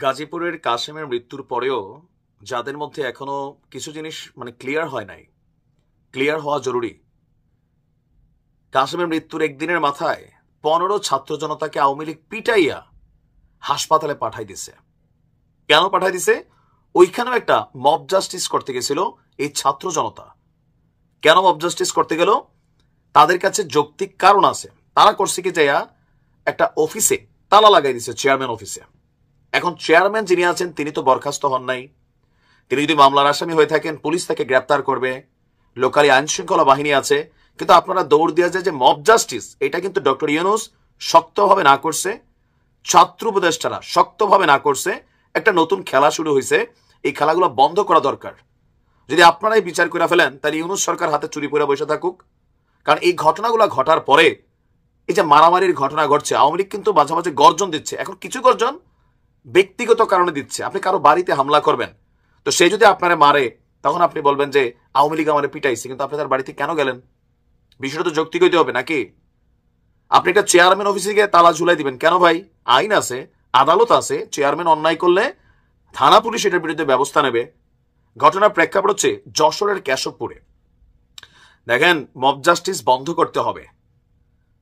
গাজীপুরের কাশেমের মৃত্যুর পরেও যাদের মধ্যে এখনো কিছু জিনিস ক্লিয়ার হয় নাই, ক্লিয়ার হওয়া জরুরি। কাশেমের মৃত্যুর একদিনের মাথায় 15 ছাত্র জনতাকে আওয়ামী লীগ পিটাইয়া হাসপাতালে পাঠাই দিছে। কেন পাঠাই দিছে? ওইখানেও একটা মব জাস্টিস করতে গেছিল এই ছাত্র জনতা। কেন মব জাস্টিস করতে গেল? তাদের কাছে যৌক্তিক কারণ আছে। তারা করছে কি, যাইয়া একটা অফিসে তালা লাগাই দিছে, চেয়ারম্যান অফিসে। এখন চেয়ারম্যান যিনি আছেন তিনি তো বরখাস্ত হন নাই। তিনি যদি মামলার আসামি হয়ে থাকেন, পুলিশ তাকে গ্রেপ্তার করবে, লোকালি আইন শৃঙ্খলা বাহিনী আছে। কিন্তু আপনারা দৌড় দেওয়া যায় যে মব জাস্টিস, এটা কিন্তু ডক্টর ইউনূস শক্তভাবে না করছে, ছাত্র উপদেষ্টারা শক্তভাবে না করছে। একটা নতুন খেলা শুরু হয়েছে, এই খেলাগুলো বন্ধ করা দরকার। যদি আপনারাই বিচার করে ফেলেন, তাহলে ইউনূস সরকার হাতে চুরি করে বসে থাকুক। কারণ এই ঘটনাগুলো ঘটার পরে এই যে মারামারির ঘটনা ঘটছে, আওয়ামী লীগ কিন্তু মাঝে মাঝে গর্জন দিচ্ছে। এখন কিছু গর্জন ব্যক্তিগত কারণে দিচ্ছে। আপনি কারো বাড়িতে হামলা করবেন, তো সে যদি আপনারে মারে, তখন আপনি বলবেন যে আওয়ামী লীগ আমারে পিটাইছে, কিন্তু আপনি তার বাড়িতে কেন গেলেন? বিষয়টা তো যৌক্তিক হইতে হবে নাকি? আপনি একটা চেয়ারম্যান অফিসে গিয়ে তালা ঝুলাই দিবেন কেন ভাই? আইন আছে, আদালত আছে। চেয়ারম্যান অন্যায় করলে থানা পুলিশ এটার বিরুদ্ধে ব্যবস্থা নেবে। ঘটনার প্রেক্ষাপট হচ্ছে যশোরের কেশবপুরে। দেখেন, মব জাস্টিস বন্ধ করতে হবে।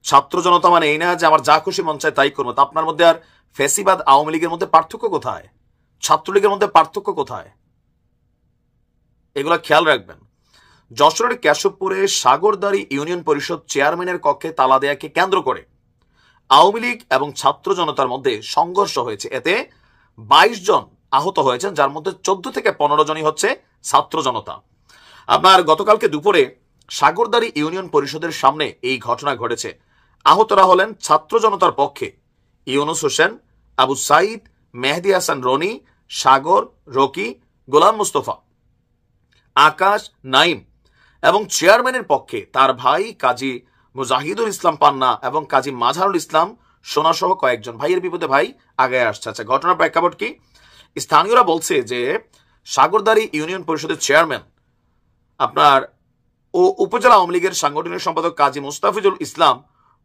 ছাত্র জনতা মানে এই না যে আমার যা খুশি মন চায় তাই করবো। তা আপনার মধ্যে আর ফেসিবাদ আওয়ামী লীগের মধ্যে পার্থক্য কোথায়? ছাত্রলীগের মধ্যে পার্থক্য কোথায়? এগুলা খেয়াল রাখবেন। যশোরের কেশবপুরে সাগরদাড়ি ইউনিয়ন পরিষদ চেয়ারম্যানের কক্ষে তালা দেয়াকে কেন্দ্র করে আওয়ামী লীগ এবং ছাত্র জনতার মধ্যে সংঘর্ষ হয়েছে। এতে 22 জন আহত হয়েছেন, যার মধ্যে 14 থেকে 15 জনই হচ্ছে ছাত্র জনতা। আপনার গতকালকে দুপুরে সাগরদাড়ি ইউনিয়ন পরিষদের সামনে এই ঘটনা ঘটেছে। আহতরা হলেন ছাত্র জনতার পক্ষে ইউনুস হোসেন, আবু সাইদ, মেহেদি হাসান রনি, সাগর, রকি, গোলাম মুস্তফা, আকাশ, নাইম এবং চেয়ারম্যানের পক্ষে তার ভাই কাজী মুজাহিদুল ইসলাম পান্না এবং কাজী মাজহারুল ইসলাম সোনাসহ কয়েকজন। ভাইয়ের বিপদে ভাই আগে আসছে। আচ্ছা, ঘটনার প্রেক্ষাপট কি? স্থানীয়রা বলছে যে সাগরদাড়ি ইউনিয়ন পরিষদের চেয়ারম্যান আপনার ও উপজেলা আওয়ামী লীগের সাংগঠনিক সম্পাদক কাজী মুস্তাফিজুল ইসলাম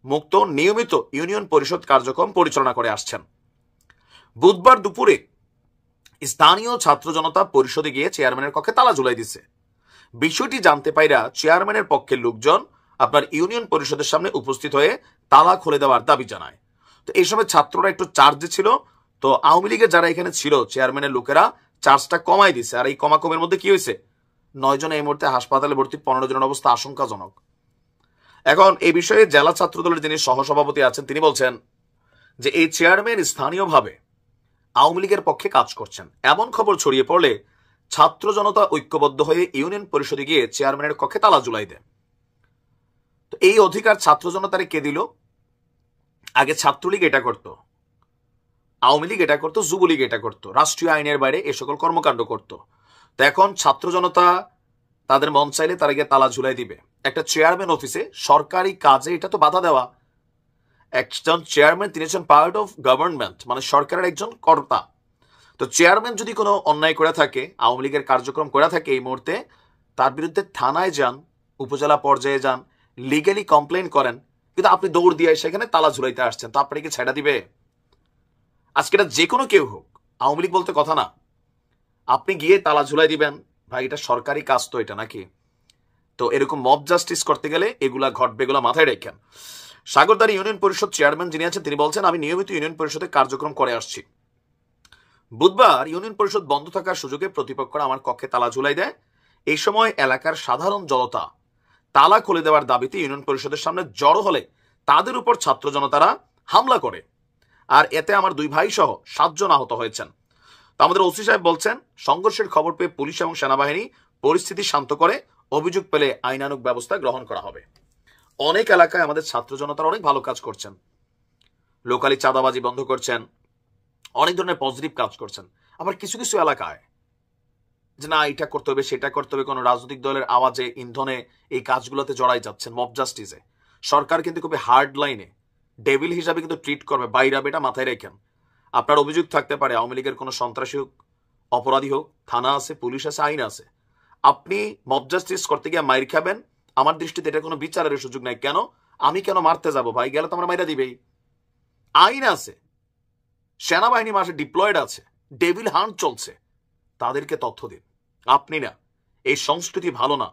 মুক্ত নিয়মিত ইউনিয়ন পরিষদ কার্যক্রম পরিচালনা করে আসছেন। বুধবার দুপুরে স্থানীয় ছাত্র জনতা পরিষদে গিয়ে চেয়ারম্যানের কক্ষে তালা ঝুলাই দিছে। বিষয়টি জানতে পাইরা চেয়ারম্যানের পক্ষের লোকজন আপনার ইউনিয়ন পরিষদের সামনে উপস্থিত হয়ে তালা খুলে দেওয়ার দাবি জানায়। তো এই সময় ছাত্ররা একটু চার্জে ছিল, তো আওয়ামী লীগের যারা এখানে ছিল চেয়ারম্যানের লোকেরা চার্জটা কমাই দিছে। আর এই কমাকমের মধ্যে কি হয়েছে, 9 জন এই মুহূর্তে হাসপাতালে ভর্তি, 15 জনের অবস্থা আশঙ্কাজনক। এখন এই বিষয়ে জেলা ছাত্র দলের যিনি সহসভাপতি আছেন তিনি বলছেন যে এই চেয়ারম্যান স্থানীয়ভাবে আওয়ামী লীগের পক্ষে কাজ করছেন। এমন খবর ছড়িয়ে পড়লে ছাত্র জনতা ঐক্যবদ্ধ হয়ে ইউনিয়ন পরিষদে গিয়ে চেয়ারম্যানের কক্ষে তালা ঝুলাই দেয়। তো এই অধিকার ছাত্র জনতারে কে দিল? আগে ছাত্রলীগ এটা করত, আওয়ামী লীগ এটা করতো, যুবলীগ এটা করতো, রাষ্ট্রীয় আইনের বাইরে এ সকল কর্মকাণ্ড করত। তো এখন ছাত্র জনতা তাদের মন চাইলে তারা গিয়ে তালা ঝুলাই দিবে। একটা চেয়ারম্যান অফিসে সরকারি কাজে এটা তো বাধা দেওয়া। একজন চেয়ারম্যান, তিনি হচ্ছেন পার্ট অফ গভর্নমেন্ট, মানে সরকারের একজন কর্তা। তো চেয়ারম্যান যদি কোনো অন্যায় করে থাকে, আওয়ামী লীগের কার্যক্রম করে থাকে, এই মুহূর্তে তার বিরুদ্ধে থানায় যান, উপজেলা পর্যায়ে যান, লিগালি কমপ্লেন করেন। কিন্তু আপনি দৌড় দিয়ে সেখানে তালা ঝুলাইতে আসছেন, তো আপনাকে ছেড়া দিবে? আজকে এটা যে কোনো কেউ হোক, আওয়ামী লীগ বলতে কথা না। আপনি গিয়ে তালা ঝুলাই দিবেন? ভাই, এটা সরকারি কাজ তো, এটা নাকি? তো এরকম মব জাস্টিস করতে গেলে এগুলা ঘটবে, এগুলা মাথায় রেখেন। সাগরদাড়ি ইউনিয়ন পরিষদ চেয়ারম্যান যিনি আছেন তিনি বলছেন, আমি নিয়মিত ইউনিয়ন পরিষদে কার্যক্রম করে আসছি। বুধবার ইউনিয়ন পরিষদ বন্ধ থাকার সুযোগে প্রতিপক্ষরা আমার কক্ষে তালা ঝুলাই দেয়। এই সময় এলাকার সাধারণ জনতা তালা খুলে দেওয়ার দাবিতে ইউনিয়ন পরিষদের সামনে জড়ো হলে তাদের উপর ছাত্র জনতারা হামলা করে। আর এতে আমার 2 ভাই সহ 7 জন আহত হয়েছেন। তো আমাদের ওসি সাহেব বলছেন, সংঘর্ষের খবর পেয়ে পুলিশ এবং সেনাবাহিনী পরিস্থিতি শান্ত করে অভিযোগ পেলে আইনানুগ ব্যবস্থা গ্রহণ করা হবে। অনেক এলাকায় আমাদের ছাত্র জনতারা অনেক ভালো কাজ করছেন, লোকালি চাঁদাবাজি বন্ধ করছেন, অনেক ধরনের পজিটিভ কাজ করছেন। আবার কিছু কিছু এলাকায় যে না এটা করতে হবে সেটা করতে হবে, কোনো রাজনৈতিক দলের আওয়াজে, ইন্ধনে এই কাজগুলোতে জড়াই যাচ্ছেন, মব জাস্টিসে। সরকার কিন্তু খুবই হার্ড লাইনে ডেভিল হিসাবে কিন্তু ট্রিট করবে, বাইরা বেটা মাথায় রেখেন। আপনার অভিযোগ থাকতে পারে আওয়ামী লীগের কোনো সন্ত্রাসী হোক, অপরাধী হোক, থানা আছে, পুলিশ আছে, আইন আছে। আপনি মব জাস্টিস করতে গিয়ে মাইর খাবেন, আমার দৃষ্টিতে এটা কোনো বিচারের সুযোগ নাই। কেন? আমি কেন মারতে যাব ভাই? গেলে তো আমরা মাইরা দিবেই। আইন আছে, সেনাবাহিনী মাসে ডিপ্লয়েড আছে, ডেভিল হান্ট চলছে, তাদেরকে তথ্য দিন। আপনি না, এই সংস্কৃতি ভালো না,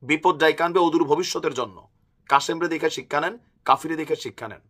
বিপদ ডাইকে আনবে অদূর ভবিষ্যতের জন্য। কাসেমরে দেখে শিক্ষা নেন, কাফিরে দেখে শিক্ষা নেন।